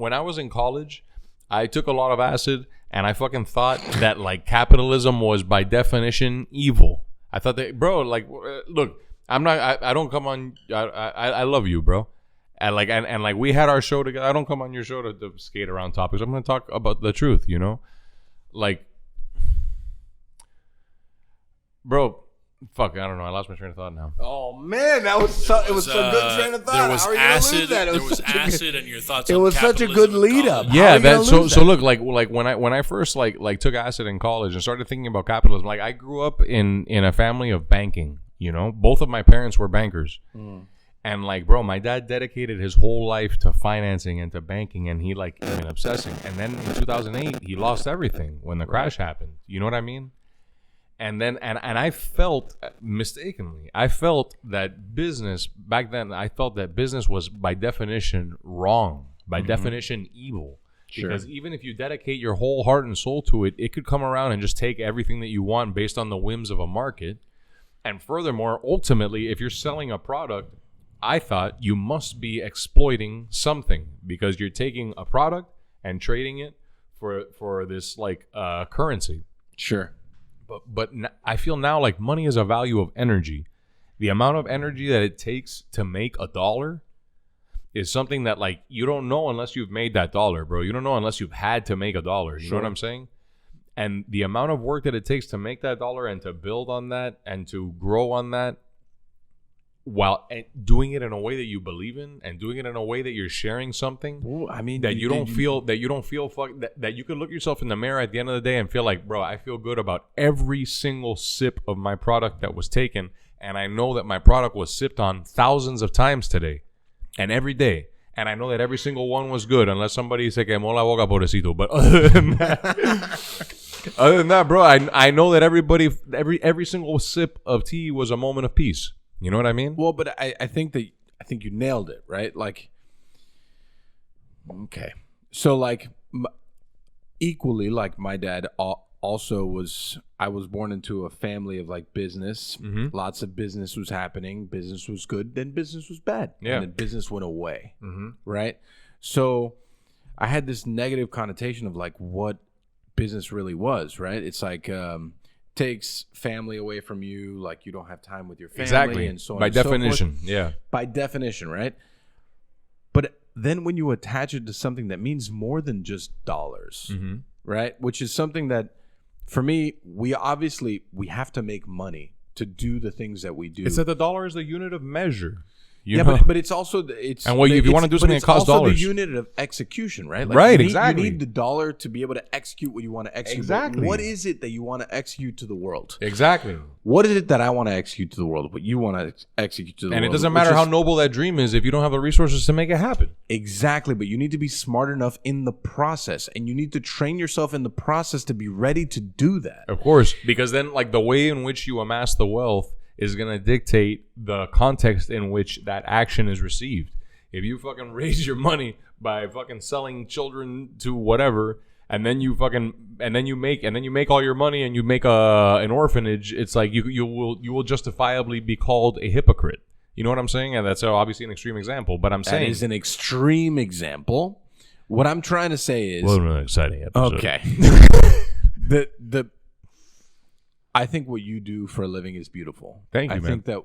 when I was in college, I took a lot of acid, and I fucking thought that like capitalism was by definition evil. I thought that, bro, like, look, I'm not. I don't come on. I love you, bro. And like we had our show together. I don't come on your show to skate around topics. I'm gonna talk about the truth. You know, like, bro. Fuck, I don't know. I lost my train of thought now. Oh man, it was a good train of thought. There was How are you acid. lose that? There was acid, and your thoughts. It was such a good lead up. Yeah, that so look, like when I first like took acid in college and started thinking about capitalism, like I grew up in a family of banking. You know, both of my parents were bankers, and like, bro, my dad dedicated his whole life to financing and to banking, and he like been obsessing. And then in 2008, he lost everything when the crash happened. You know what I mean? And then, and I felt mistakenly, I felt that business back then, I felt that business was by definition wrong, by definition evil. Sure. Because even if you dedicate your whole heart and soul to it, it could come around and just take everything that you want based on the whims of a market. And furthermore, ultimately, if you're selling a product, I thought you must be exploiting something because you're taking a product and trading it for this like currency. Sure. But I feel now like money is a value of energy. The amount of energy that it takes to make a dollar is something that like you don't know unless you've made that dollar, bro. You don't know unless you've had to make a dollar. You know what I'm saying? And the amount of work that it takes to make that dollar and to build on that and to grow on that while doing it in a way that you believe in and doing it in a way that you're sharing something. Ooh, I mean, that you don't feel that you could look yourself in the mirror at the end of the day and feel like, bro, I feel good about every single sip of my product that was taken, and I know that my product was sipped on thousands of times today and every day, and I know that every single one was good unless somebody se quemó la boca, pobrecito. But other than that, bro, I know that every single sip of tea was a moment of peace. You know what I mean? Well, but I think you nailed it, right? Like, okay. So, like, equally, like, my dad also was, I was born into a family of, like, business. Lots of business was happening. Business was good. Then business was bad. Yeah. And then business went away, right? So, I had this negative connotation of, like, what business really was, right? It's like, takes family away from you, like you don't have time with your family, and so on. By and so definition, forth. yeah. By definition, right? But then when you attach it to something that means more than just dollars, right? Which is something that, for me, we have to make money to do the things that we do. It's that the dollar is the unit of measure. But it's also if you want to do something that costs dollars, the unit of execution, right? Like right, exactly. You need the dollar to be able to execute what you want to execute. Exactly. What is it that you want to execute to the world? Exactly. What is it that I want to execute to the world? What you want to execute to the world? And it doesn't matter how noble that dream is if you don't have the resources to make it happen. Exactly, but you need to be smart enough in the process, and you need to train yourself in the process to be ready to do that. Of course, because then like the way in which you amass the wealth is going to dictate the context in which that action is received. If you fucking raise your money by fucking selling children to whatever, and then you make all your money and you make an orphanage, it's like you will justifiably be called a hypocrite. You know what I'm saying? And that's obviously an extreme example, but I'm saying that is an extreme example. What I'm trying to say is, well, an exciting episode. Okay. I think what you do for a living is beautiful. Thank you, I man. think that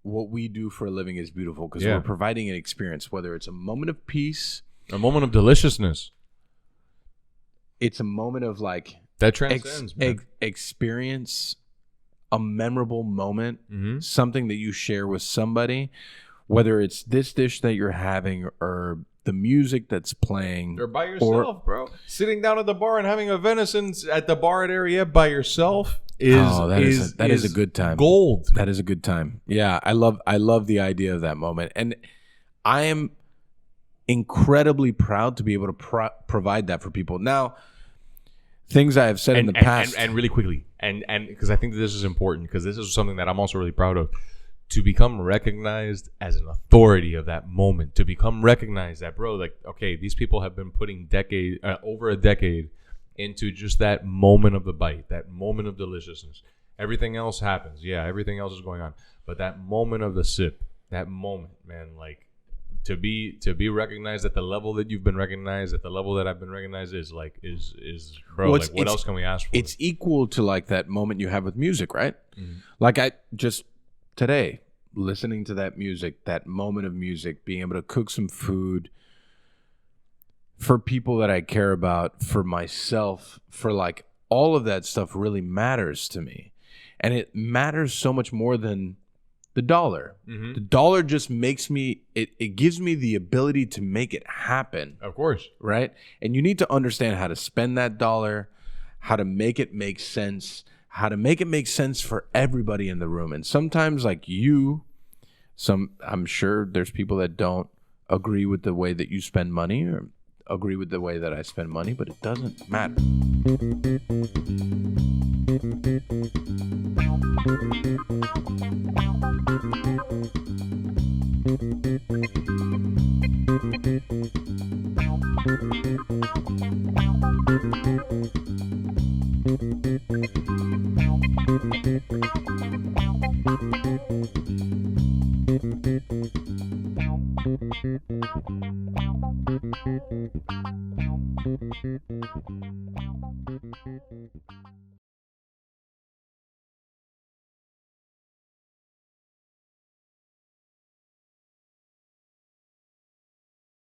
what we do for a living is beautiful because we're providing an experience, whether it's a moment of peace, a moment of deliciousness. It's a moment of like that transcends experience, a memorable moment, something that you share with somebody, whether it's this dish that you're having or the music that's playing, or by yourself, bro. Sitting down at the bar and having a venison at the bar at area by yourself. That is a good time. Gold. That is a good time. Yeah, I love the idea of that moment, and I am incredibly proud to be able to provide that for people. Now, things I have said in the past, and really quickly, and because I think that this is important, because this is something that I'm also really proud of, to become recognized as an authority of that moment, to become recognized that, bro, like, okay, these people have been putting over a decade into just that moment of the bite, that moment of deliciousness. Everything else happens. Yeah, everything else is going on. But that moment of the sip, that moment, man, like, to be recognized at the level that you've been recognized, at the level that I've been recognized, is bro. Well, like, what else can we ask for? It's equal to like that moment you have with music, right? Like I just today listening to that music, that moment of music, being able to cook some food for people that I care about, for myself, for like all of that stuff really matters to me. And it matters so much more than the dollar. The dollar just makes me, it gives me the ability to make it happen. Of course. Right? And you need to understand how to spend that dollar, how to make it make sense, how to make it make sense for everybody in the room. And sometimes like I'm sure there's people that don't agree with the way that you spend money or agree with the way that I spend money, but it doesn't matter.